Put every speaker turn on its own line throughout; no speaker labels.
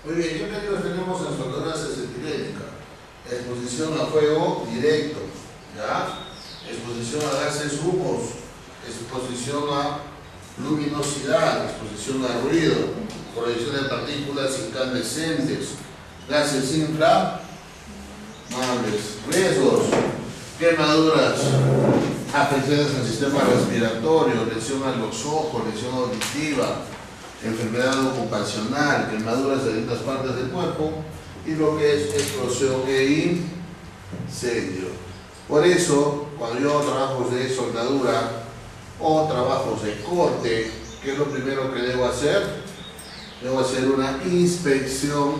Muy bien, ¿qué medios tenemos en soldadura acetilénica? Exposición a fuego directo, ¿ya? Exposición a gases humos, exposición a luminosidad, exposición a ruido, proyección de partículas incandescentes, gases inflamables, riesgos, quemaduras, afecciones al sistema respiratorio, lesión a los ojos, lesión auditiva, enfermedad ocupacional, quemaduras de distintas partes del cuerpo y lo que es explosión e incendio. Por eso, cuando yo hago trabajos de soldadura o trabajos de corte, ¿qué es lo primero que debo hacer? Debo hacer una inspección,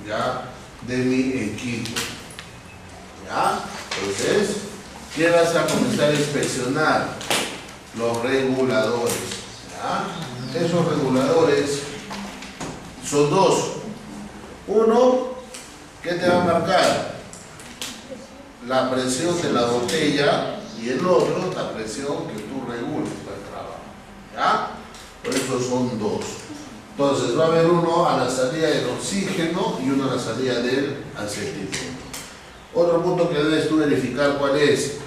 ¿ya?, de mi equipo, ¿ya? Entonces, ¿qué vas a comenzar a inspeccionar? Los reguladores, ¿ya? Esos reguladores son dos. Uno, ¿qué te va a marcar? La presión de la botella, y el otro, la presión que tú regules para el trabajo, ¿ya? Por eso son dos. Entonces va a haber uno a la salida del oxígeno y uno a la salida del acetileno. Otro punto que debes tú verificar cuál es,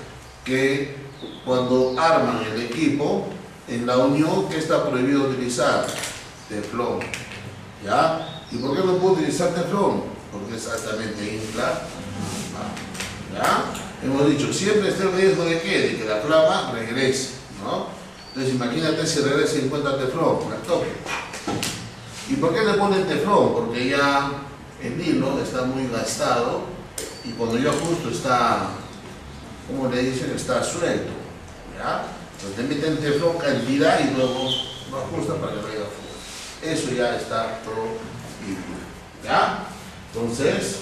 que cuando arman el equipo, en la unión, ¿qué está prohibido utilizar? Teflón, ¿ya? ¿Y por qué no puedo utilizar teflón? Porque es altamente inflamable, ¿ya? Hemos dicho, siempre está el riesgo de ¿qué? De que la flama regrese, ¿no? Entonces imagínate si regresa y encuentra teflón, al toque. ¿Y por qué le ponen teflón? Porque ya el hilo está muy gastado y cuando yo ajusto está, como le dicen, está suelto, ¿ya? Entonces te meten teflón cantidad y luego lo ajustan para que no haya fuga. Eso ya está prohibido, ¿ya? Entonces,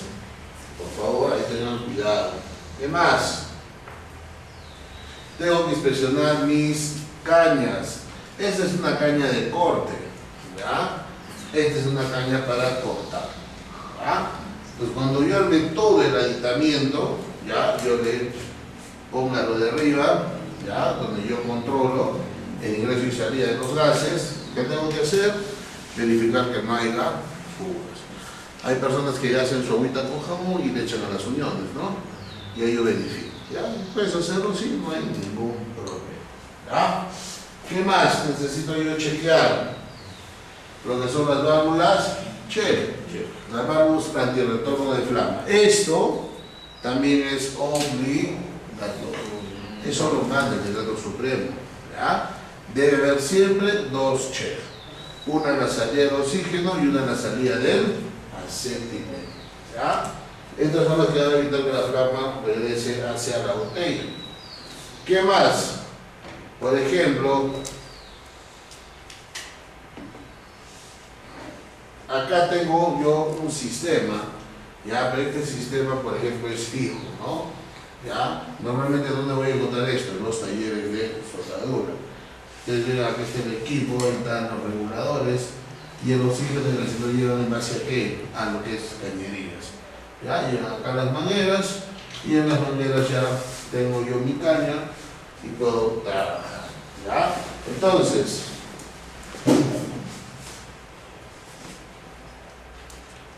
por favor, ahí tengan cuidado. ¿Qué más? Tengo que inspeccionar mis cañas. Esta es una caña de corte, ¿ya? Esta es una caña para cortar, ¿ya? Pues cuando yo arme todo el aditamiento, ¿ya? Yo le pongo lo de arriba, ¿ya? Donde yo controlo el ingreso y salida de los gases. ¿Qué tengo que hacer? Verificar que no haya fugas. Hay personas que ya hacen su agüita con jamón y le echan a las uniones, ¿no? Y ahí yo verifico, ¿ya? Puedes hacerlo, sí, no hay ningún problema, ¿ya? ¿Qué más necesito yo chequear? Lo que son las válvulas, las válvulas antirretorno de flama. Esto también es obligatorio. Eso lo manda el decreto supremo, ¿ya? Debe haber siempre dos check. Una en la salida del oxígeno y una en la salida del acetileno, ¿ya? Estas son las que van a evitar que la flama regrese hacia la botella. ¿Qué más? Por ejemplo, acá tengo yo un sistema, ¿ya? Pero este sistema, por ejemplo, es fijo, ¿no? ¿Ya? Normalmente, ¿dónde voy a encontrar esto? En los talleres de soldadura. Ustedes ven aquí está el equipo, ahí están los reguladores y el oxígeno se lo llevan en base a qué? A lo que es cañerías. ¿Ya? Llegan acá las mangueras y en las mangueras ya tengo yo mi caña y puedo trabajar, ¿ya? Entonces,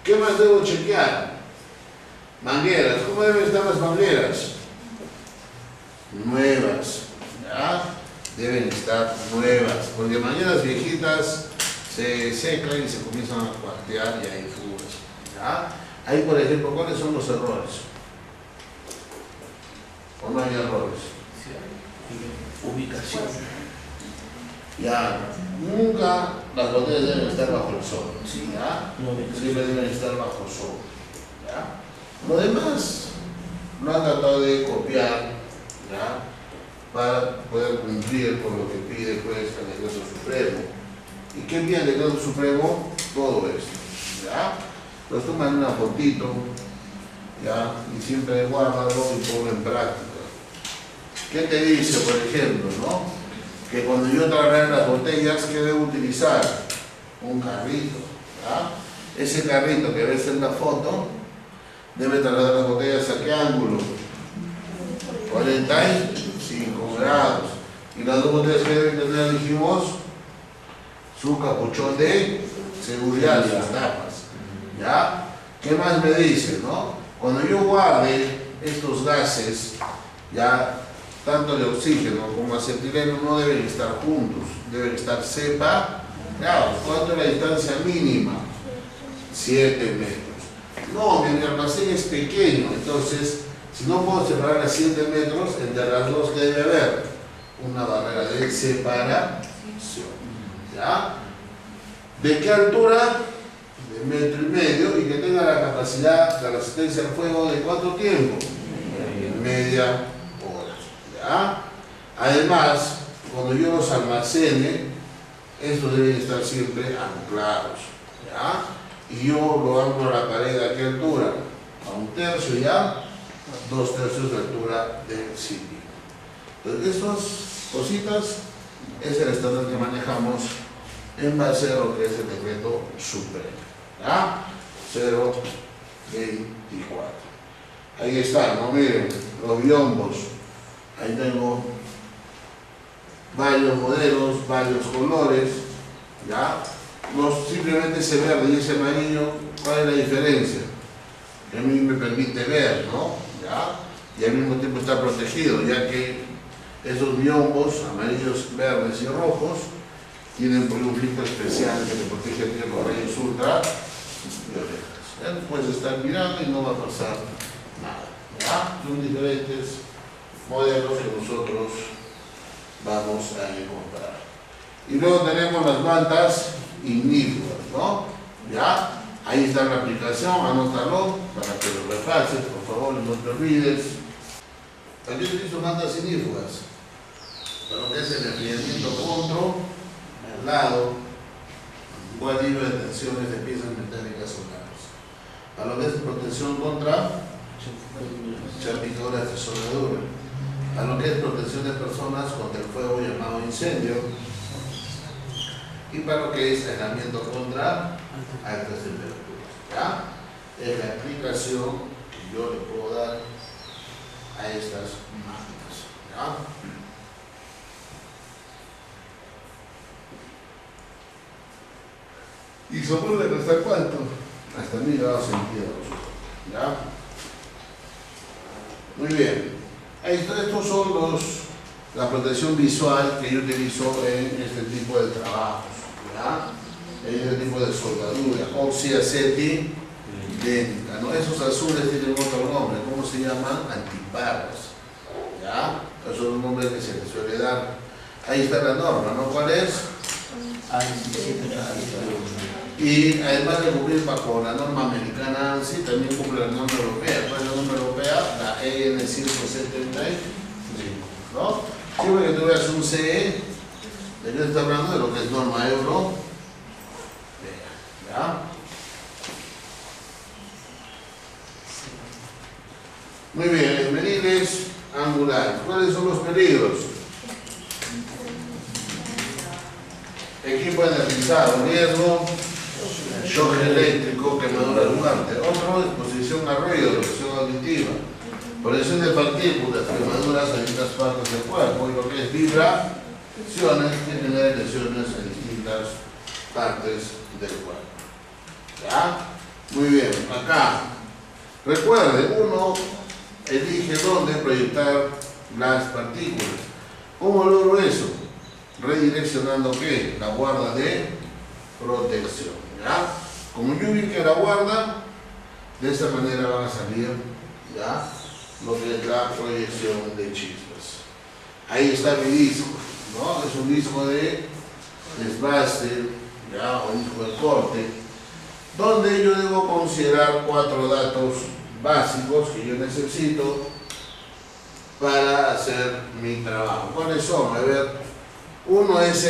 ¿qué más debo chequear? Mangueras. ¿Cómo deben estar las mangueras? Nuevas, ¿ya? Deben estar nuevas, porque mangueras viejitas se secan y se comienzan a cuartear y hay fugas, ¿ya? Ahí, por ejemplo, ¿cuáles son los errores? ¿O no hay errores? Ubicación. Ya, nunca las botellas deben estar bajo el sol, ¿ya? Siempre deben estar bajo el sol, ¿ya? Lo demás lo han tratado de copiar, ¿ya? Para poder cumplir con lo que pide pues el decreto supremo. ¿Y qué pide el decreto supremo? Todo esto, ¿ya? Los toman una fotito, ¿ya? Y siempre guárdalo y ponlo en práctica. ¿Qué te dice, por ejemplo, no? Que cuando yo trabaje las botellas, ¿qué debo utilizar? Un carrito, ¿ya? Ese carrito que ves en la foto debe trasladar las botellas a qué ángulo? 45 grados. Y las dos botellas que deben tener, dijimos, su capuchón de seguridad, sus tapas, ¿ya? ¿Qué más me dice, no? Cuando yo guarde estos gases, ya tanto el oxígeno como acetileno no deben estar juntos, deben estar separados. ¿Cuánto es la distancia mínima? 7 metros. No, mi almacén es pequeño, entonces, si no puedo separar a 7 metros, entre las dos que debe haber una barrera de separación. ¿Ya? ¿De qué altura? De 1,5 metros y que tenga la capacidad de resistencia al fuego de ¿cuánto tiempo? Media hora. ¿Ya? Además, cuando yo los almacene, estos deben estar siempre anclados. ¿Ya? Y yo lo anclo a la pared ¿a qué altura? A 1/3 ya, 2/3 de altura del sitio. Entonces, estas cositas es el estándar que manejamos en base a lo que es el decreto supremo. ¿Ya? 024. Ahí está, ¿no? Miren, los biombos. Ahí tengo varios modelos, varios colores. ¿Ya? No simplemente ese verde y ese amarillo, ¿cuál es la diferencia? Que a mí me permite ver, ¿no? ¿Ya? Y al mismo tiempo está protegido, ya que esos biombos amarillos, verdes y rojos tienen un filtro especial que te protege de los rayos ultravioletas. Ya puedes estar mirando y no va a pasar nada. ¿Ya? Son diferentes modelos que nosotros vamos a encontrar. Y luego tenemos las mantas ignífugas, ¿no? ¿Ya? Ahí está la aplicación, anótalo para que lo repases, por favor, no te olvides. También utilizo mantas ignífugas para lo que es el enfriamiento contra el lado o alivio de tensiones de piezas metálicas solares. Para lo que es protección contra salpicaduras de soldadura. Para lo que es protección de personas contra el fuego llamado incendio. Y para lo que es aislamiento contra altas temperaturas. ¿Ya? Es la aplicación que yo le puedo dar a estas máquinas. ¿Ya? Y soportan hasta cuánto? Hasta 1000 grados centígrados. ¿Ya? Muy bien. Estos son la protección visual que yo utilizo en este tipo de trabajos. ¿Ya? En este tipo de soldadura. Oxiaceti idéntica, ¿no? Esos azules tienen otro nombre. ¿Cómo se llaman? Antiparras. ¿Ya? Esos son los nombres que se les suele dar. Ahí está la norma, ¿no? ¿Cuál es? Y además de cumplir bajo la norma americana ANSI, también cumple la norma europea. ¿Cuál es la norma europea? La EN 175, ¿no? Siempre que tú veas un CE, ¿de qué está hablando? De lo que es norma euro. ¿Ya? Muy bien, esmeriles angulares. ¿Cuáles son los peligros? Equipo energizado, riesgo, shock eléctrico, quemadura de muerte. Otro, exposición a ruido, erosión auditiva, presión de partículas, quemaduras en distintas partes del cuerpo, y lo que es vibraciones que generan lesiones en distintas partes del cuerpo. ¿Ya? Muy bien, acá. Recuerde, uno elige dónde proyectar las partículas. ¿Cómo logro eso? Redireccionando ¿qué? La guarda de protección. ¿Ya? Como yo ubique la guarda, de esa manera van a salir ¿ya? Lo que es la proyección de chispas. Ahí está mi disco, ¿no? Es un disco de desbaste, ¿ya? O disco de corte, donde yo debo considerar 4 datos básicos que yo necesito para hacer mi trabajo. ¿Cuáles son? A ver. Uno es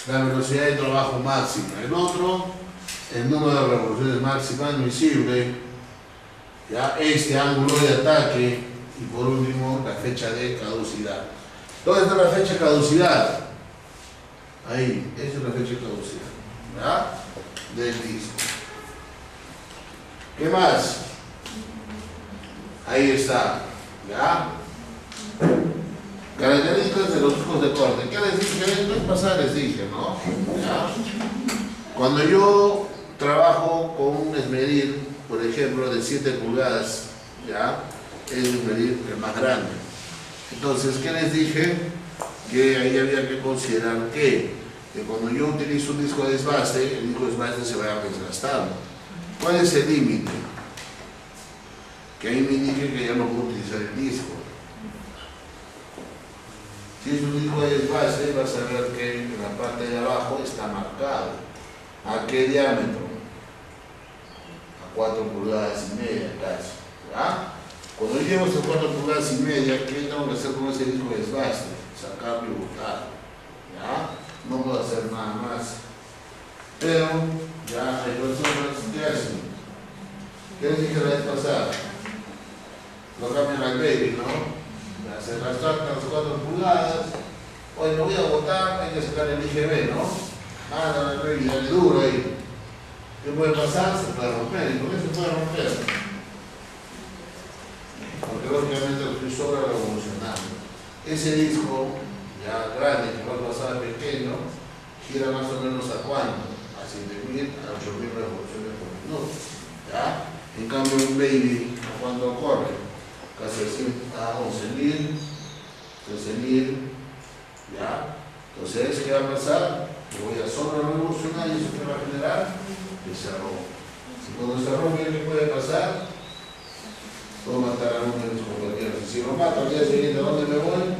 la velocidad de trabajo máxima. El otro, el número de revoluciones máximas admisible. ¿Ya? Este ángulo de ataque. Y por último, la fecha de caducidad. ¿Dónde está la fecha de caducidad? Ahí, esa es la fecha de caducidad. ¿Ya? Del disco. ¿Qué más? Ahí está. ¿Ya? Características de los discos de corte. ¿Qué les dije? No es pasar, les dije, ¿no? ¿Ya? Cuando yo trabajo con un esmeril, por ejemplo, de 7 pulgadas, ¿ya? Es el esmeril el más grande. Entonces, ¿qué les dije? Que ahí había que considerar que cuando yo utilizo un disco de desbaste, el disco de desbaste se va desgastando. ¿Cuál es el límite? Que ahí me indique que ya no puedo utilizar el disco. Si es un disco de desbaste, vas a ver que en la parte de abajo está marcado. ¿A qué diámetro? A 4 pulgadas y media casi. ¿Ya? Cuando yo llevo esas 4 pulgadas y media, ¿qué tengo que hacer con ese disco de desbaste? Sacarlo y botarlo. ¿Ya? No puedo hacer nada más. Pero, ya hay personas que hacen. ¿Qué les dije la vez pasada? Lo cambian al baby, ¿no? Se las tratan las 4 pulgadas. Hoy me voy a botar, hay que sacar el IGB, ¿no? Ah, no, y dale duro ahí. ¿Qué puede pasar? Se puede romper. ¿Y por qué se puede romper? Porque lógicamente lo estoy sobre revolucionando. Ese disco, ya grande, que va a pasar pequeño, gira más o menos a cuánto? A 7.000 a 8.000 revoluciones por minuto. ¿Ya? En cambio, un baby, ¿a cuánto corre? Casi a 11.000, 13.000. ¿Ya? Entonces, ¿qué va a pasar? Que voy a sobre revolucionar y eso que va a generar que se rompe. Y cuando se rompe, ¿qué puede pasar? Puedo matar a uno de mis compañeros. Y si lo mato al día siguiente, ¿a dónde me voy?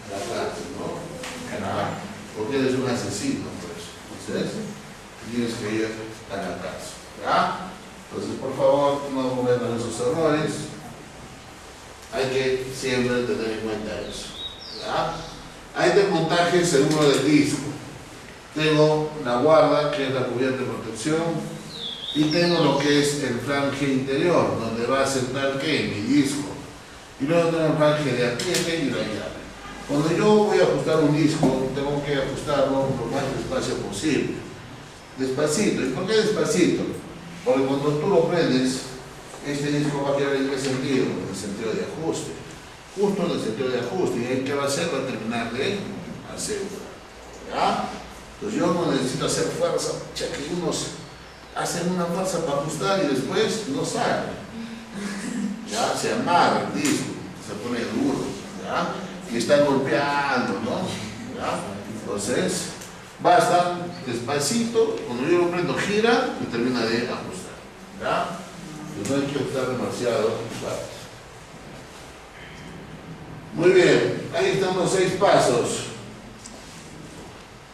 A la cárcel, ¿no? Porque eres un asesino, por eso. Entonces, tienes que ir a la cárcel. ¿Ya? Entonces, por favor, no cometan esos errores. Hay que siempre tener en cuenta eso. ¿Ya? Hay desmontajes según lo del disco. Tengo la guarda, que es la cubierta de protección, y tengo lo que es el flange interior, donde va a sentar ¿qué? Mi disco. Y luego tengo el flange de apriete y la llave. Cuando yo voy a ajustar un disco, tengo que ajustarlo lo más despacio posible. Despacito. ¿Y por qué despacito? Porque cuando tú lo prendes, este disco va a girar en qué sentido? En el sentido de ajuste. Justo en el sentido de ajuste. ¿Y ahí qué va a hacer? Va a terminar de asegurar. ¿Ya? Entonces yo no necesito hacer fuerza. Que unos hacen una fuerza para ajustar y después no sale. ¿Ya? Se amarra el disco, se pone duro. ¿Ya? Y está golpeando, ¿no? ¿Ya? Entonces, basta despacito, cuando yo lo prendo gira y termina de ajustar. ¿Ya? No hay que ajustar demasiado. ¿Vale? Muy bien, ahí están los 6 pasos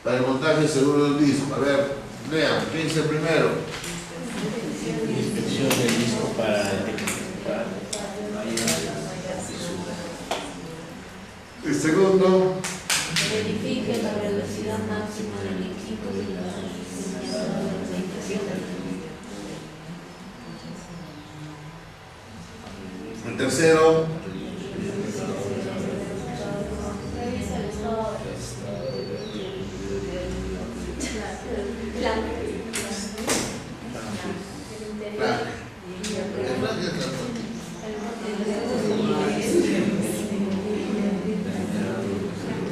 para el montaje seguro del disco. A ver, vean, ¿qué dice primero?
Inspección del disco para detectar.
El segundo.
Verifique la velocidad máxima del equipo y la inspección del equipo.
El tercero.
Revisa el estado plan.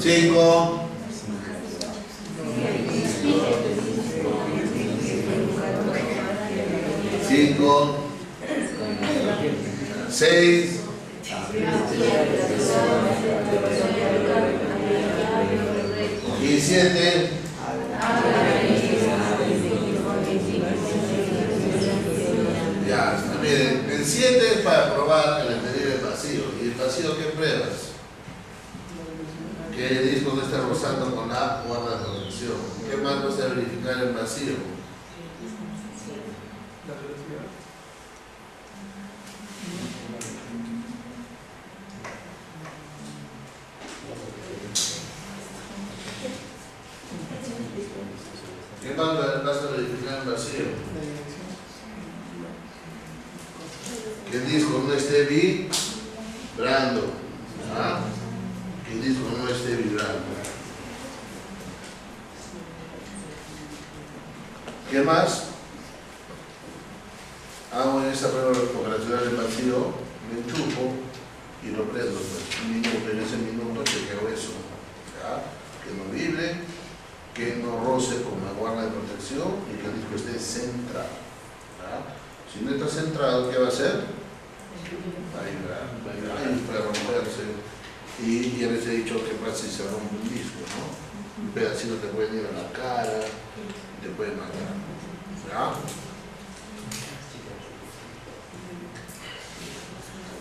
Cinco. 5, 6, 7. Ya, miren, el 7 es para probar el medir el vacío. ¿Y el vacío qué pruebas? Que el disco no esté rozando con la guarda de protección. ¿Qué más vas a verificar el vacío? ¿Qué más vas a verificar el vacío? Que el disco no esté vibrando. ¿Ah? Que el disco no esté vibrando. ¿Qué más? Hago en esa prueba operacional el vacío, me enchufo y lo prendo. Pues, un minuto, en ese minuto chequeo eso. ¿Ya? Que no vibre que no roce con la guarda de protección y que el disco esté centrado. ¿Ya? Si no está centrado, ¿qué va a hacer? Va a vibrar, puede romperse. Y ya les he dicho que pasa si se rompe un disco, ¿no? Un pedacito te puede ir a la cara, te puede matar. ¿Ya?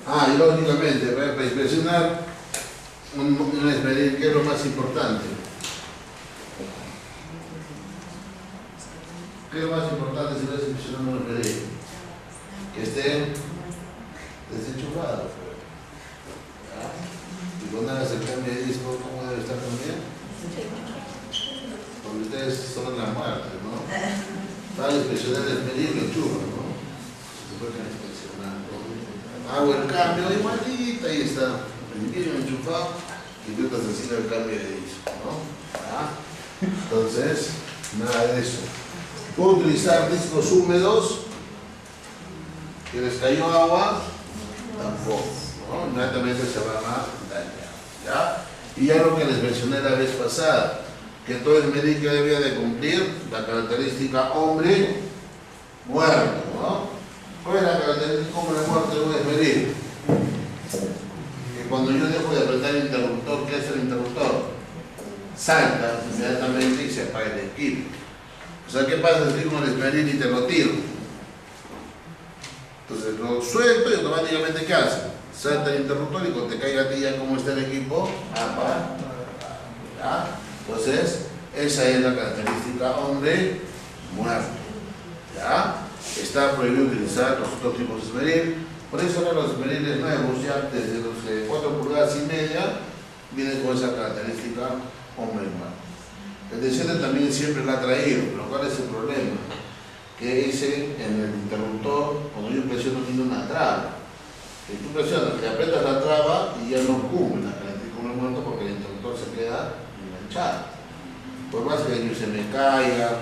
Y lógicamente, para inspeccionar un esmeril, ¿qué es lo más importante? ¿Qué es lo más importante si vas a inspeccionar un esmeril? Que esté desenchufado. ¿Ya? Y cuando hagas el cambio de disco, ¿cómo debe estar también? Porque ustedes son la muerte, ¿no? Para inspeccionar el esmeril, lo enchufan, ¿no? Se puede inspeccionar, ¿no? Hago el cambio igualito, ahí está, el vidrio enchufado y tú estás haciendo el cambio de disco, ¿no? ¿Ah? Entonces, nada de eso. Puedo utilizar discos húmedos que les cayó agua, tampoco, ¿no? Inmediatamente se van a dañar, ¿ya? Y ya lo que les mencioné la vez pasada, que todo el médico debía de cumplir la característica hombre muerto, ¿no? ¿Cuál es la característica hombre muerto de un esmeril? Que cuando yo dejo de apretar el interruptor, ¿qué hace el interruptor? Salta inmediatamente y se apaga el equipo. O sea, ¿qué pasa si con el esmeril y te lo tiro? Entonces lo suelto y automáticamente ¿qué hace? Salta el interruptor y cuando te caiga a ti ya como está el equipo, apaga. ¿Ya? Entonces, esa es la característica hombre muerto. ¿Ya? Está prohibido utilizar los otros tipos de esmeril. Por eso ahora los esmeriles nuevos, ya desde los 4 pulgadas y media, vienen con esa característica hombre muerto. El descende también siempre la ha traído, pero ¿cuál es el problema? Que dice en el interruptor, cuando yo presiono, tiene una traba. Si tú presionas, le aprietas la traba y ya no cubre la característica hombre muerto porque el interruptor se queda enganchado. Por más que se me caiga,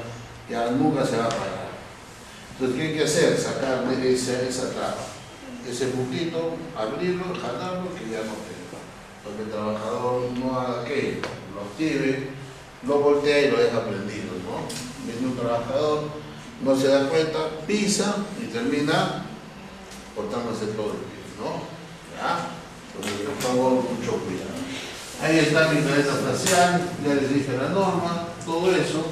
ya nunca se va a parar. Entonces, ¿qué hay que hacer? Sacarle esa traba. Ese puntito, abrirlo, jalarlo, que ya no tenga. Porque el trabajador no haga aquello, lo active, lo voltea y lo deja prendido, ¿no? Viene un trabajador, no se da cuenta, pisa y termina cortándose todo el pie, ¿no? ¿Ya? Entonces, por favor, mucho cuidado. Ahí está mi cabeza facial, ya les dije la norma, todo eso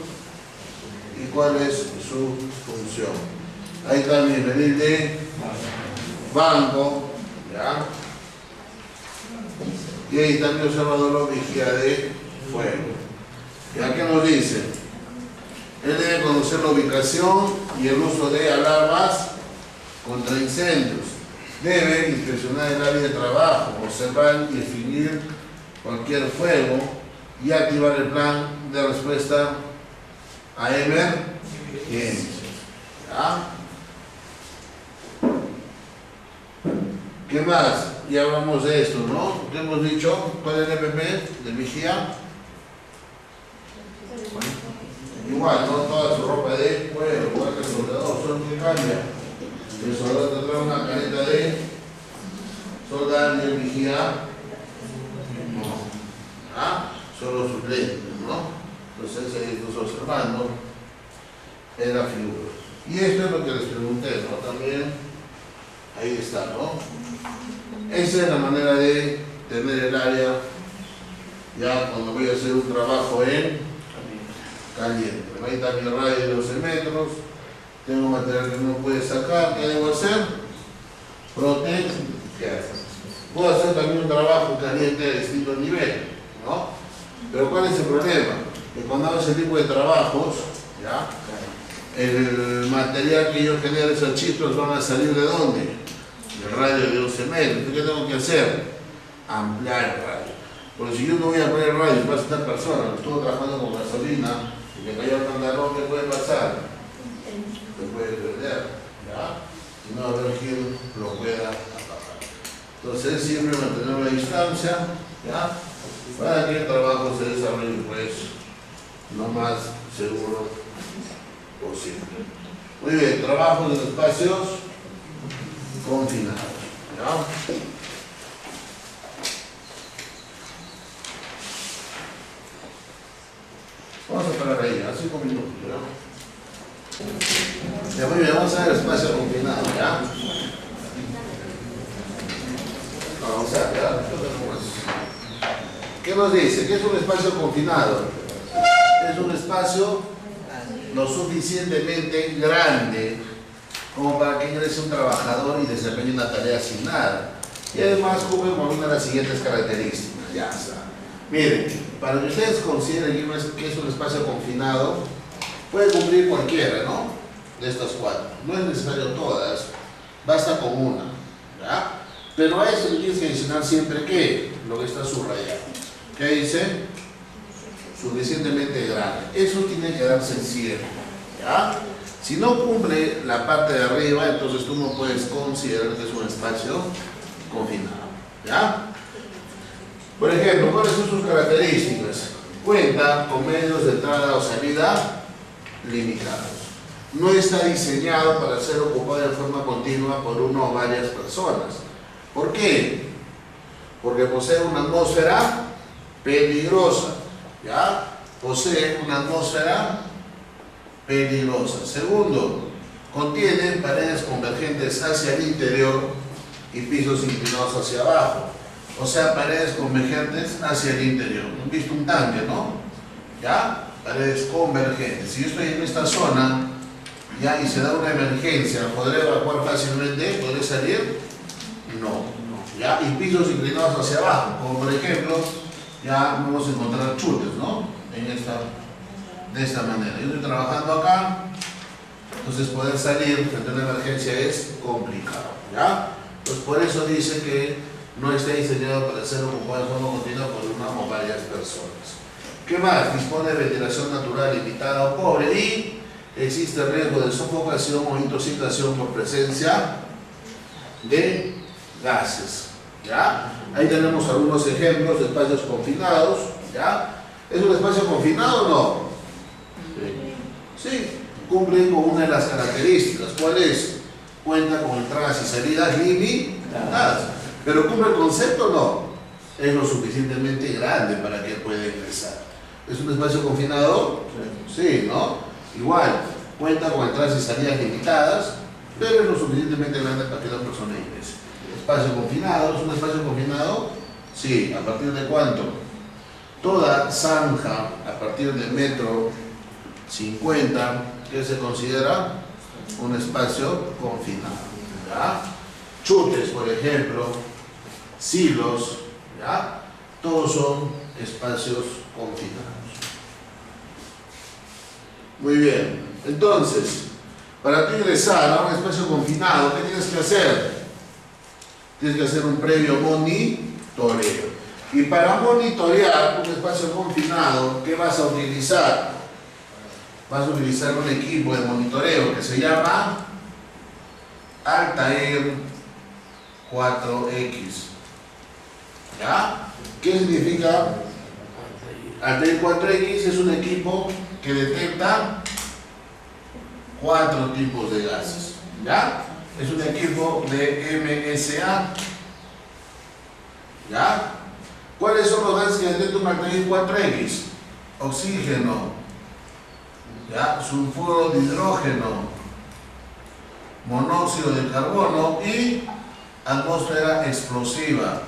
y cuál es su función. Ahí está mi esmeril de banco, ¿ya? Y ahí está mi observador o vigía de fuego. ¿Ya qué nos dice? Él debe conocer la ubicación y el uso de alarmas contra incendios. Debe inspeccionar el área de trabajo, observar y extinguir cualquier fuego y activar el plan de respuesta a emergencias. ¿Ya? ¿Qué más? Ya hablamos de esto, ¿no? ¿Qué hemos dicho? ¿Cuál es el EPP de vigía? Igual, ¿no? Toda su ropa de cuero, igual que el soldador, solo que cambia. El soldador te trae una careta de soldar y el vigía no. ¿Ah? Solo sus lentes, ¿no? Entonces ahí estamos observando en la figura. Y esto es lo que les pregunté, ¿no? También ahí está, ¿no? Esa es la manera de tener el área ya cuando voy a hacer un trabajo en caliente. Ahí está mi radio de 12 metros, tengo material que no puede sacar, ¿qué debo hacer? Proteger. Puedo hacer también un trabajo caliente de distintos niveles, ¿no? Pero ¿cuál es el problema? Que cuando hago ese tipo de trabajos, ¿ya? El material que yo genero, esos chispas van a salir ¿de dónde? Del radio de 12 metros. Entonces, ¿qué tengo que hacer? Ampliar el radio. Porque si yo no voy a ampliar el radio y pasa esta persona, estuvo trabajando con gasolina y me cayó el pantalón, ¿qué puede pasar? Se puede perder, ¿ya? Y no haber quien lo pueda apagar. Entonces, siempre mantener una distancia, ¿ya? Para que el trabajo se desarrolle, pues, lo más seguro posible. Muy bien, trabajo en espacios confinados, ¿ya? Vamos a parar ahí, a 5 minutos, ¿ya? Ya, muy bien, vamos a ver el espacio confinado, ¿ya? Vamos a ver, ¿ya? ¿Qué nos dice? ¿Qué es un espacio confinado? Es un espacio lo suficientemente grande como para que ingrese un trabajador y desempeñe una tarea asignada. Y además cumple con una de las siguientes características. Ya está. Miren, para que ustedes consideren que es un espacio confinado, puede cumplir cualquiera, ¿no? De estas cuatro. No es necesario todas, basta con una, ¿ya? Pero a eso le tienes que adicionar siempre ¿qué? Lo que está subrayado. ¿Qué dice? Suficientemente grande. Eso tiene que darse en cierre, ¿ya? Si no cumple la parte de arriba, entonces tú no puedes considerar que es un espacio confinado, ¿ya? Por ejemplo, ¿cuáles son sus características? Cuenta con medios de entrada o salida limitados. No está diseñado para ser ocupado de forma continua por una o varias personas. ¿Por qué? Porque posee una atmósfera peligrosa, ¿ya? Posee una atmósfera peligrosa. Segundo, contiene paredes convergentes hacia el interior y pisos inclinados hacia abajo. O sea, paredes convergentes hacia el interior. ¿Han visto un tanque, no? ¿Ya? Paredes convergentes. Si yo estoy en esta zona, ¿ya? Y se da una emergencia, ¿podré evacuar fácilmente? ¿Podré salir? No. ¿Ya? Y pisos inclinados hacia abajo. Como por ejemplo, ya vamos a encontrar chutes, ¿no? De esta manera. Yo estoy trabajando acá, entonces poder salir frente a una emergencia es complicado, ¿ya? Pues por eso dice que no está diseñado para ser ocupado de forma continua por una o varias personas. ¿Qué más? Dispone de ventilación natural limitada o pobre y existe riesgo de sofocación o intoxicación por presencia de gases, ¿ya? Ahí tenemos algunos ejemplos de espacios confinados, ¿ya? ¿Es un espacio confinado o no? Sí, cumple con una de las características. ¿Cuál es? Cuenta con entradas y salidas limitadas. ¿Pero cumple el concepto o no? Es lo suficientemente grande para que pueda ingresar. ¿Es un espacio confinado? Sí, ¿no? Igual, cuenta con entradas y salidas limitadas, pero es lo suficientemente grande para que la persona ingrese. ¿Espacio confinado? ¿Es un espacio confinado? Sí, ¿a partir de cuánto? Toda zanja a partir del metro 50, que se considera un espacio confinado, ¿ya? Chutes, por ejemplo, silos, ¿ya? Todos son espacios confinados. Muy bien, entonces, para tú ingresar a un espacio confinado, ¿qué tienes que hacer? Tienes que hacer un previo monitoreo. Y para monitorear un espacio confinado, ¿qué vas a utilizar? Vas a utilizar un equipo de monitoreo que se llama Altair 4X. ¿Ya? ¿Qué significa? Altair 4X es un equipo que detecta 4 tipos de gases. ¿Ya? Es un equipo de MSA. ¿Ya? ¿Cuáles son los gases que detecta un Altair 4X? Oxígeno, ¿ya? Sulfuro de hidrógeno, monóxido de carbono y atmósfera explosiva.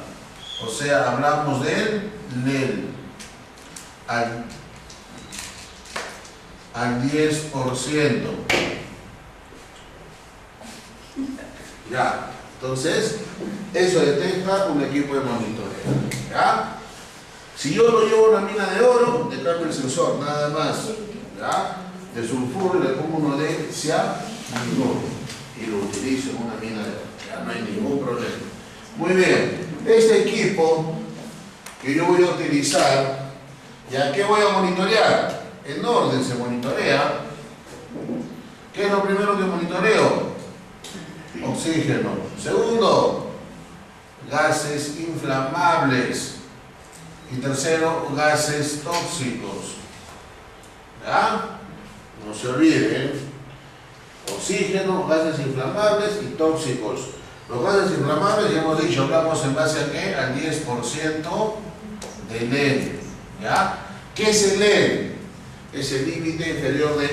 O sea, hablamos del NEL al 10%. Ya, entonces, eso detecta un equipo de monitoreo. ¿Ya? Si yo lo llevo a una mina de oro, le cambio el sensor, nada más. ¿Ya? De sulfuro y le pongo uno de cianuro y lo utilizo en una mina de oro. Ya no hay ningún problema. Muy bien, este equipo que yo voy a utilizar, ¿ya qué voy a monitorear? En orden se monitorea. ¿Qué es lo primero que monitoreo? Oxígeno. Segundo, gases inflamables. Y tercero, gases tóxicos. ¿Ya? No se olviden. Oxígeno, gases inflamables y tóxicos. Los gases inflamables, ya hemos dicho, hablamos en base a ¿qué? Al 10% de LED. ¿Ya? ¿Qué es el LED? es el límite inferior de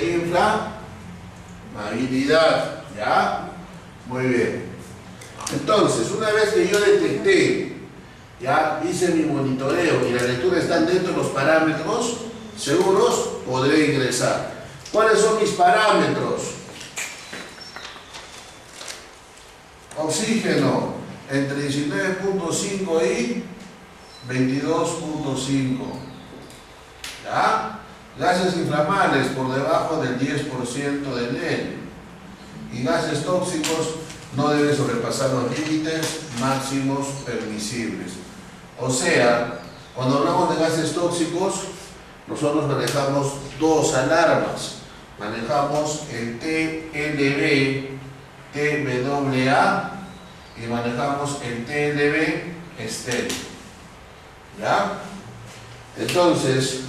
inflamabilidad. ¿Ya? Muy bien. Entonces, una vez que yo detecté, ya hice mi monitoreo y la lectura están dentro de los parámetros seguros, podré ingresar. ¿Cuáles son mis parámetros? Oxígeno entre 19.5 y 22.5. ¿Ya? Gases inflamables por debajo del 10% del N. Y gases tóxicos no deben sobrepasar los límites máximos permisibles. O sea, cuando hablamos de gases tóxicos, nosotros manejamos dos alarmas. Manejamos el TLB, TWA y manejamos el TLB estéril. ¿Ya? Entonces,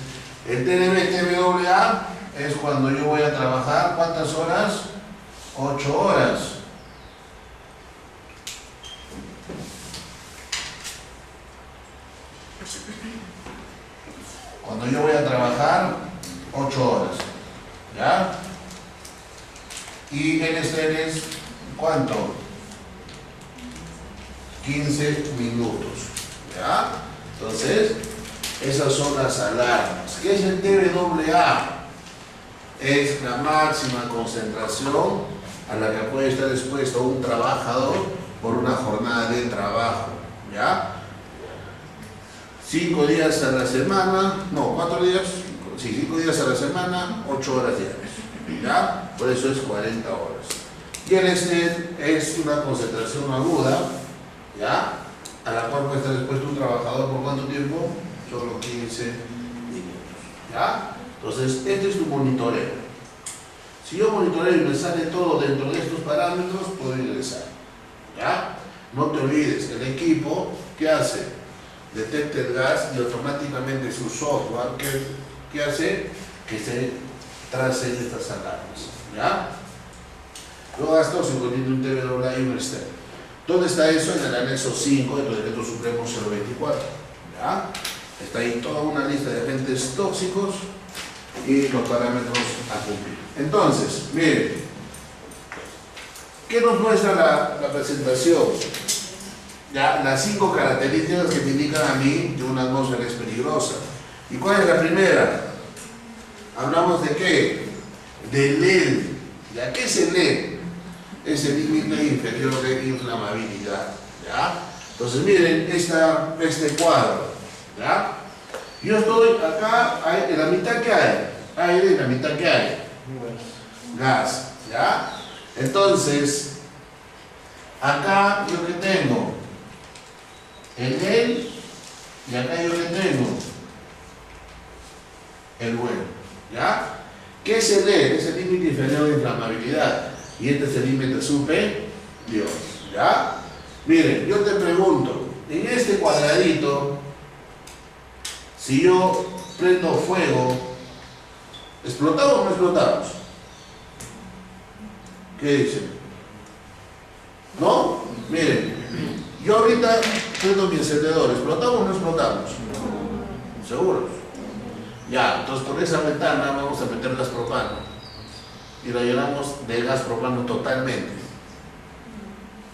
el TLB, TWA es cuando yo voy a trabajar, ¿cuántas horas? 8 horas. Cuando yo voy a trabajar 8 horas, ¿ya? Y el estéril es ¿cuánto? 15 minutos, ¿ya? Entonces, esas son las alarmas. ¿Qué es el TWA? Es la máxima concentración a la que puede estar expuesto un trabajador por una jornada de trabajo, ¿ya? 5 días a la semana, no, 4 días, sí, 5 días a la semana, 8 horas diarias, ¿ya? Por eso es 40 horas. Y el estéril es una concentración aguda, ¿ya? A la cual puede estar expuesto un trabajador por ¿cuánto tiempo? Solo 15 minutos, ¿ya? Entonces, este es tu monitoreo. Si yo monitoreo y me sale todo dentro de estos parámetros, puedo ingresar, ¿ya? No te olvides, el equipo, ¿qué hace? Detecta el gas y automáticamente su software, ¿qué hace? Que se tracen estas alarmas, ¿ya? Los gas tóxicos tienen un TWA y un estéril. ¿Dónde está eso? En el anexo 5 del Decreto Supremo 024, ¿ya? Está ahí toda una lista de agentes tóxicos y los parámetros a cumplir. Entonces, miren, ¿qué nos muestra la presentación? Ya, las 5 características que me indican a mí que una atmósfera es peligrosa. ¿Y cuál es la primera? ¿Hablamos de qué? Del LED. ¿Ya? ¿Qué es el LED? Es el límite inferior de inflamabilidad, ¿ya? Entonces miren este cuadro, ¿ya? Yo estoy acá, en la mitad que hay aire, en la mitad que hay gas, ¿ya? Entonces, acá yo que tengo el LED y acá yo que tengo el bueno, ¿ya? ¿Qué es el LED? Es el límite inferior de inflamabilidad. Y este es el límite superior, ¿ya? Miren, yo te pregunto, en este cuadradito, si yo prendo fuego, ¿explotamos o no explotamos? ¿Qué dicen? ¿No? Miren, yo ahorita prendo mi encendedor, ¿explotamos o no explotamos? ¿Seguros? Ya, entonces por esa ventana vamos a meter gas propano y la llenamos de gas propano totalmente.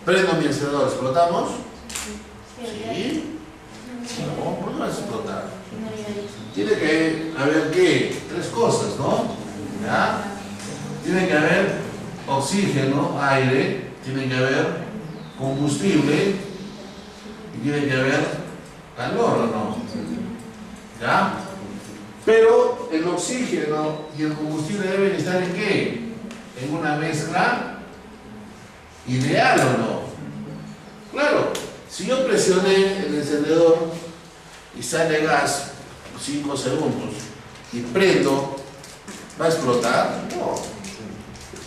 Prendo mi encendedor, ¿explotamos? ¿Sí? No, ¿por qué vas a explotar? Tiene que haber, ¿qué? 3 cosas, ¿no? ¿Ya? Tiene que haber oxígeno, aire, tiene que haber combustible y tiene que haber calor, ¿o no? ¿Ya? Pero el oxígeno y el combustible deben estar ¿en qué? En una mezcla ideal, ¿o no? Claro, si yo presioné el encendedor y sale gas 5 segundos y prendo, ¿va a explotar? No.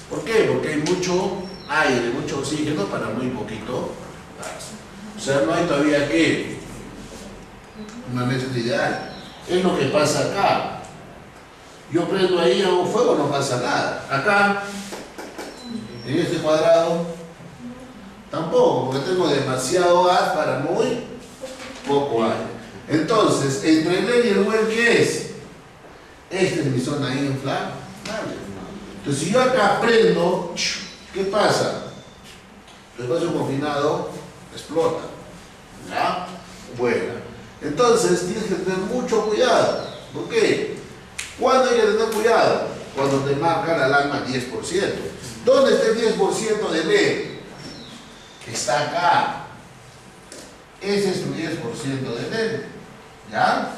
¿Por qué? Porque hay mucho aire, mucho oxígeno para muy poquito gas. O sea, no hay todavía ¿qué? Una mezcla ideal. Es lo que pasa acá. Yo prendo ahí, hago fuego, no pasa nada. Acá, en este cuadrado, tampoco, porque tengo demasiado gas para muy poco aire. Entonces, entre el LED y el WEL, ¿qué es? Esta es mi zona inflamable. Entonces, si yo acá prendo, ¿qué pasa? El espacio confinado explota. ¿Ya? Bueno, entonces tienes que tener mucho cuidado. ¿Por qué? ¿Cuándo hay que tener cuidado? Cuando te marca la alarma 10%. ¿Dónde está el 10% de LED? Está acá. Ese es tu 10% de LED. ¿Ya?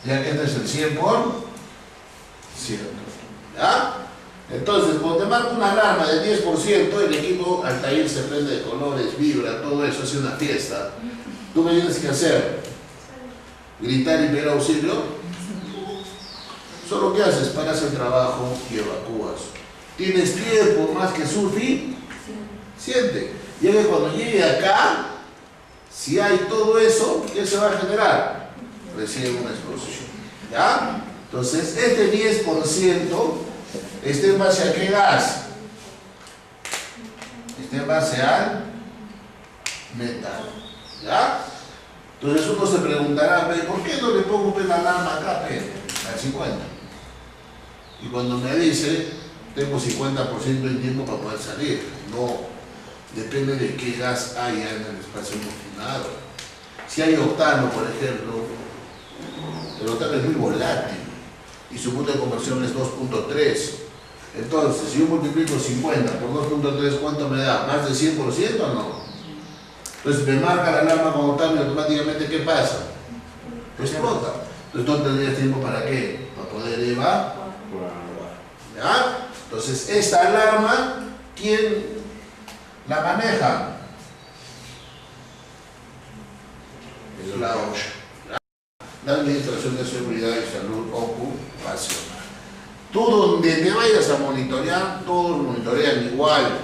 Ya que este es el 100%. ¿Ya? Entonces, cuando te marca una alarma del 10%, el equipo al taller se prende de colores, vibra, todo eso, hace una fiesta. ¿Tú me tienes que hacer? ¿Gritar y pedir auxilio? Solo que haces, paras el trabajo y evacúas. ¿Tienes tiempo más que Surfi? Siente. Y es que cuando llegue acá, si hay todo eso, ¿qué se va a generar? Recibe una explosión. ¿Ya? Entonces, este 10% está en base a qué gas? Está en base al metal. ¿Ya? Entonces uno se preguntará, ¿por qué no le pongo la alarma acá, al 50? Y cuando me dice, tengo 50% de tiempo para poder salir. No, depende de qué gas haya en el espacio confinado. Si hay octano, por ejemplo, el octano es muy volátil y su punto de conversión es 2.3. Entonces, si yo multiplico 50 por 2.3, ¿cuánto me da? ¿Más de 100% o no? Entonces me marca la alarma con octano y automáticamente, ¿qué pasa? Explota. Entonces no tendrías tiempo para qué? Para poder evacuar. ¿Ya? Entonces, esta alarma, ¿quién la maneja? Es la OSHA. La Administración de Seguridad y Salud Ocupacional. Tú donde te vayas a monitorear, todos monitorean igual.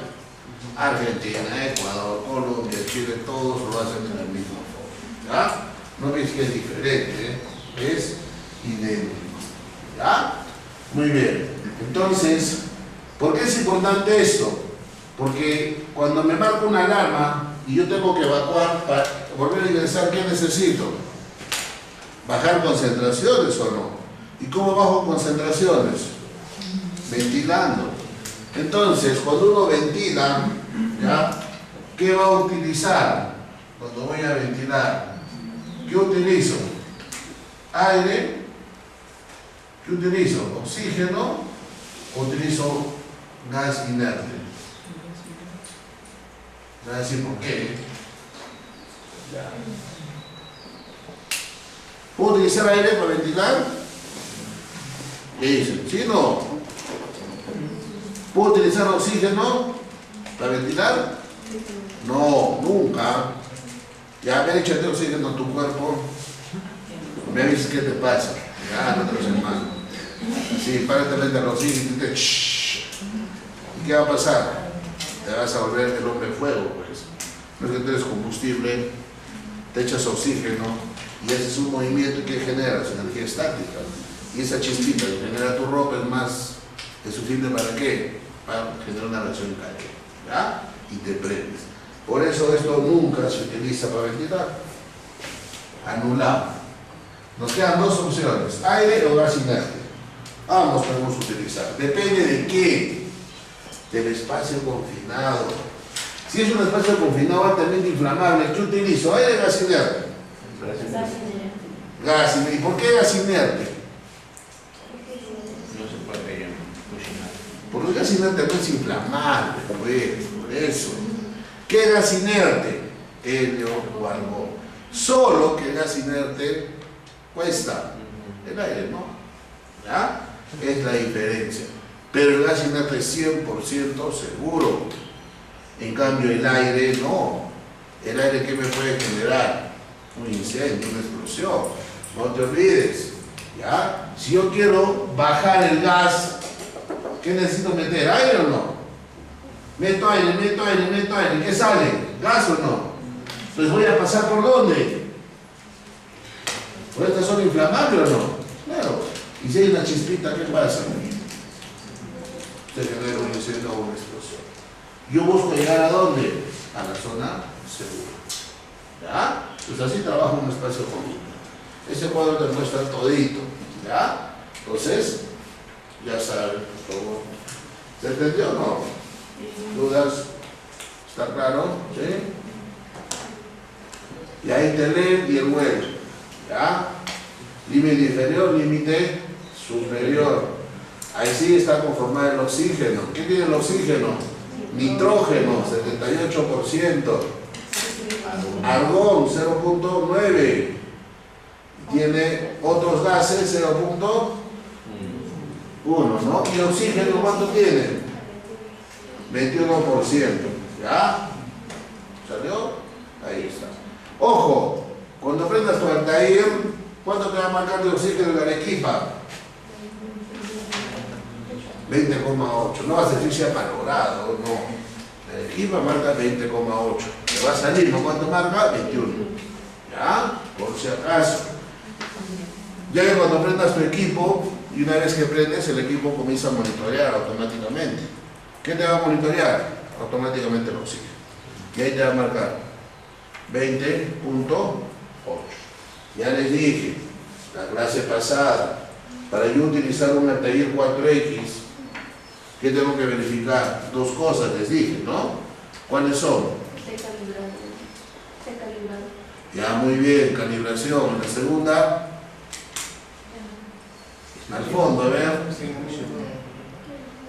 Argentina, Ecuador, Colombia, Chile, todos lo hacen en el mismo fondo. ¿Ya? No ves que es diferente, es idéntico. ¿Ya? Muy bien. Entonces, ¿por qué es importante esto? Porque cuando me marca una alarma y yo tengo que evacuar para volver a ingresar, ¿qué necesito? ¿Bajar concentraciones o no? ¿Y cómo bajo concentraciones? Ventilando. Entonces, cuando uno ventila, ¿ya? ¿Qué va a utilizar cuando voy a ventilar? ¿Qué utilizo? Aire. ¿Qué utilizo? ¿Oxígeno? ¿O utilizo gas inerte? ¿Me va a decir por qué? Ya. ¿Puedo utilizar aire para ventilar? ¿Qué dicen? ¿Sí o no? ¿Puedo utilizar oxígeno para ventilar? No, nunca. Ya me échate oxígeno a tu cuerpo. Me avisas qué te pasa. Ya, no te lo sé mal. Sí, párate frente al oxígeno y te shhh. ¿Y qué va a pasar? Te vas a volver el hombre fuego, pues. No es que tienes combustible, te echas oxígeno y haces un movimiento que generas energía estática. Y esa chispita que genera tu ropa es suficiente para qué? Para generar una reacción en cadena. ¿Ya? Y te prendes. Por eso esto nunca se utiliza para ventilar. Anulado. Nos quedan dos opciones, aire o gas inerte. Ambos podemos utilizar. Depende de qué. Del espacio confinado. Si es un espacio confinado altamente inflamable, ¿qué utilizo? ¿Aire o gas inerte? Gas inerte. ¿Y por qué gas inerte?
No se puede cocinar.
Porque el gas inerte no es inflamable, pues, por eso. ¿Qué gas inerte? Helio o argón. Solo que el gas inerte cuesta. El aire no. ¿Ya? Es la diferencia. Pero el gas inerte es 100% seguro. En cambio el aire no. El aire, ¿qué me puede generar? Un incendio, una explosión. No te olvides. ¿Ya? Si yo quiero bajar el gas, ¿qué necesito meter? ¿Aire o no? Meto aire, meto aire, meto aire. ¿Qué sale? ¿Gas o no? Entonces voy a pasar por ¿dónde? ¿Por esta zona inflamable o no? Claro. Y si hay una chispita, ¿qué pasa? Se genera un incendio o una explosión. Yo busco llegar ¿a dónde? A la zona segura. ¿Ya? Pues así trabajo en un espacio común. Ese cuadro te muestra todito. ¿Ya? Entonces, ya saben, por favor. ¿Se entendió o no? ¿Dudas? ¿Está claro? ¿Sí? Y ahí te leen y el vuelo. ¿Ya? Límite inferior, límite superior. Ahí sí está conformado el oxígeno. ¿Qué tiene el oxígeno? Nitrógeno, 78%. Argón, 0.9. Tiene otros gases, 0.1, ¿no? ¿Y oxígeno cuánto tiene? 21%. ¿Ya? ¿Salió? Ahí está. Ojo, cuando prendas tu Altair, ¿cuánto te va a marcar de oxígeno en Arequipa? 20,8. No vas a decir si ha valorado, no. Arequipa marca 20,8. Te va a salir, ¿no? ¿Cuánto marca? 21. ¿Ya? Por si acaso. Ya que cuando prendas tu equipo, y una vez que prendes, el equipo comienza a monitorear automáticamente. ¿Qué te va a monitorear? Automáticamente el oxígeno. Y ahí te va a marcar 20.8. Ya les dije, la clase pasada, para yo utilizar un Altair 4X, ¿qué tengo que verificar? Dos cosas les dije, ¿no? ¿Cuáles son?
Esté calibrado.
Ya, muy bien, calibración. La segunda, al fondo, a ver.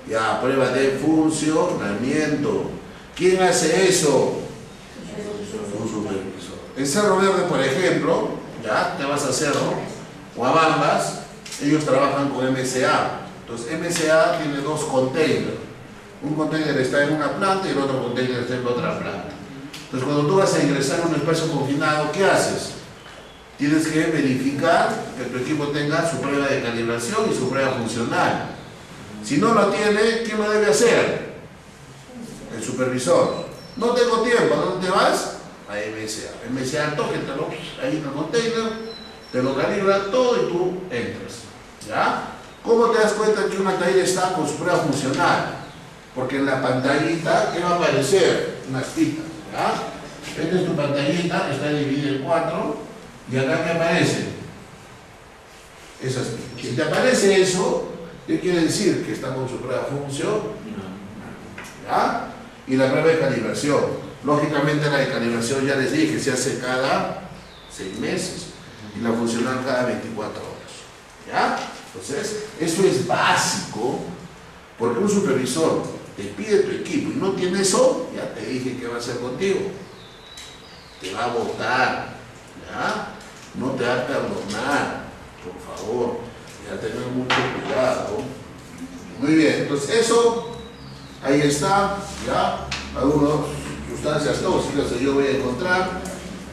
Ya, prueba de funcionamiento. ¿Quién hace eso? Un supervisor. En Cerro Verde, por ejemplo, ya, te vas a Cerro, o a Bambas, ellos trabajan con MSA. Entonces, MSA tiene dos containers. Un container está en una planta y el otro container está en otra planta. Entonces, cuando tú vas a ingresar a un espacio confinado, ¿qué haces? Tienes que verificar que tu equipo tenga su prueba de calibración y su prueba funcional. Si no lo tiene, ¿quién lo debe hacer? El supervisor. No tengo tiempo, ¿a dónde te vas? A MSA. MSA, tóquetelo ahí en el container, te lo calibra todo y tú entras. ¿Ya? ¿Cómo te das cuenta que un Altair está con su prueba funcional? Porque en la pantallita, ¿qué va a aparecer? Unas pitas. ¿Ya? Esta es tu pantallita, está dividida en 4. ¿Y acá qué aparece? Esas pitas. Si te aparece eso, ¿qué quiere decir? Que está con su prueba función. ¿Ya? Y la prueba de calibración. Lógicamente la de calibración ya les dije, se hace cada 6 meses. Y la funcional cada 24 horas. ¿Ya? Entonces, eso es básico, porque un supervisor te pide tu equipo y no tiene eso, ya te dije qué va a hacer contigo. Te va a votar. ¿Ya? No te va a perdonar, por favor. Ya tener mucho cuidado. Muy bien, entonces eso, ahí está, ya, algunas sustancias tóxicas que yo voy a encontrar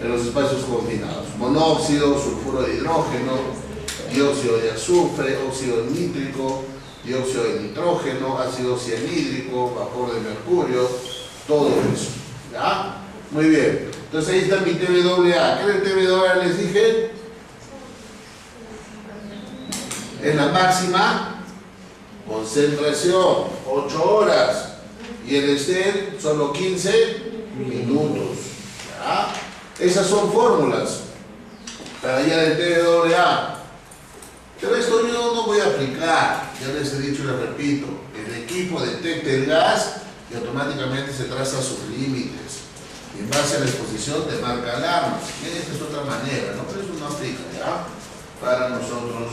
en los espacios confinados. Monóxido, sulfuro de hidrógeno, dióxido de azufre, óxido nítrico, dióxido de nitrógeno, ácido cianhídrico, vapor de mercurio, todo eso. ¿Ya? Muy bien. Entonces ahí está mi TBAA. ¿Qué es el TBAA? Les dije. Es la máxima concentración, 8 horas. Y el estel solo 15 minutos. ¿Ya? Esas son fórmulas para hallar el TBAA. Pero esto yo no voy a aplicar. Ya les he dicho y les repito. El equipo detecta el gas y automáticamente se traza sus límites. Y en base a la exposición te marca alarmas. Esta es otra manera, ¿no? Pero eso no aplica, ¿ya? Para nosotros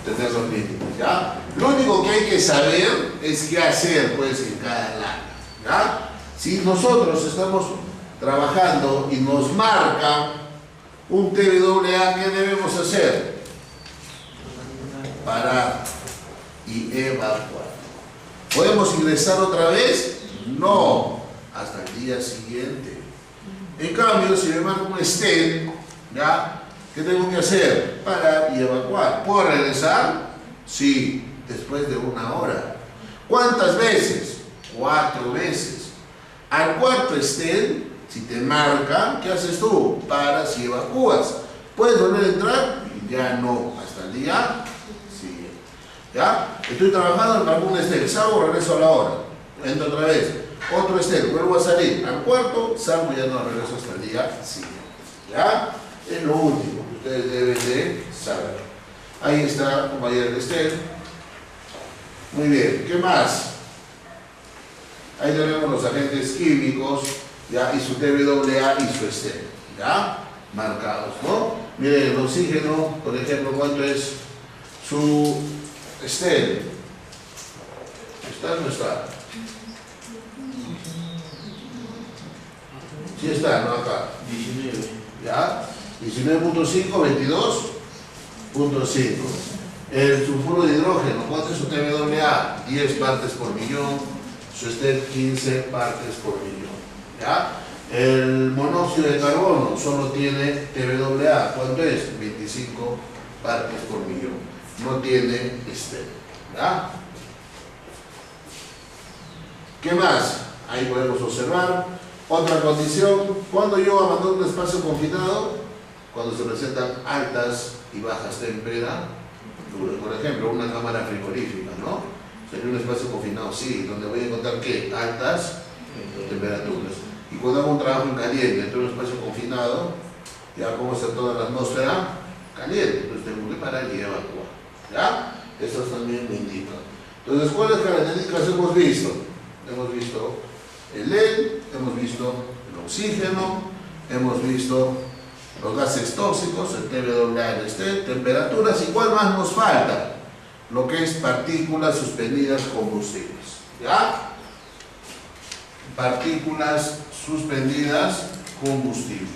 tener los límites, ¿ya? Lo único que hay que saber es qué hacer, pues, en cada alarma, ¿ya? Si nosotros estamos trabajando y nos marca un TBAA, ¿qué debemos hacer? Parar y evacuar. ¿Podemos ingresar otra vez? No, hasta el día siguiente. En cambio, si me marca un estel, ¿ya? ¿Qué tengo que hacer? Parar y evacuar. ¿Puedo regresar? Sí, después de 1 hora. ¿Cuántas veces? 4 veces. Al cuarto estel, si te marca, ¿qué haces tú? Paras y evacúas. ¿Puedes volver a entrar? Ya no, hasta el día siguiente. ¿Ya? Estoy trabajando en algún estel, salgo, regreso a la hora. Entro otra vez. Otro estel, vuelvo a salir. Al cuarto, salgo y ya no regreso hasta el día siguiente. ¿Ya? Es lo último que ustedes deben de saber. Ahí está, compañero Estel. Muy bien, ¿qué más? Ahí tenemos los agentes químicos, ¿ya? Y su TBAA y su Estel, ¿ya? Marcados, ¿no? Miren, el oxígeno, por ejemplo, ¿cuánto es su Estel? ¿Está o no está? Sí está, ¿no? Acá.
19.
¿Ya? 19.5, 22.5. El sulfuro de hidrógeno, ¿cuánto es su TBAA? 10 partes por millón, su Estel 15 partes por millón. ¿Ya? El monóxido de carbono solo tiene TBAA, ¿cuánto es? 25 partes por millón. No tiene Estel. ¿Ya? ¿Qué más? Ahí podemos observar. Otra condición, cuando yo abandono un espacio confinado, cuando se presentan altas y bajas temperaturas, por ejemplo, una cámara frigorífica, ¿no? Sería un espacio confinado, sí, donde voy a encontrar ¿qué? Altas temperaturas. Y cuando hago un trabajo en caliente, dentro de un espacio confinado, ya como está toda la atmósfera caliente, entonces tengo que parar y evacuar. ¿Ya? Eso también me indica. Entonces, ¿cuáles características hemos visto? Hemos visto el LED, hemos visto el oxígeno, hemos visto los gases tóxicos, el TBAA, el Estel, temperaturas, y cuál más nos falta, lo que es partículas suspendidas combustibles. ¿Ya? Partículas suspendidas combustibles.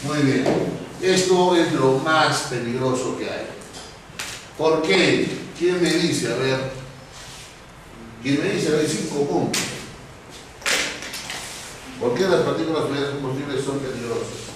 Muy bien, esto es lo más peligroso que hay. ¿Por qué? ¿Quién me dice? A ver, ¿quién me dice? Hay 5 puntos. ¿Por qué las partículas suspendidas combustibles son peligrosas?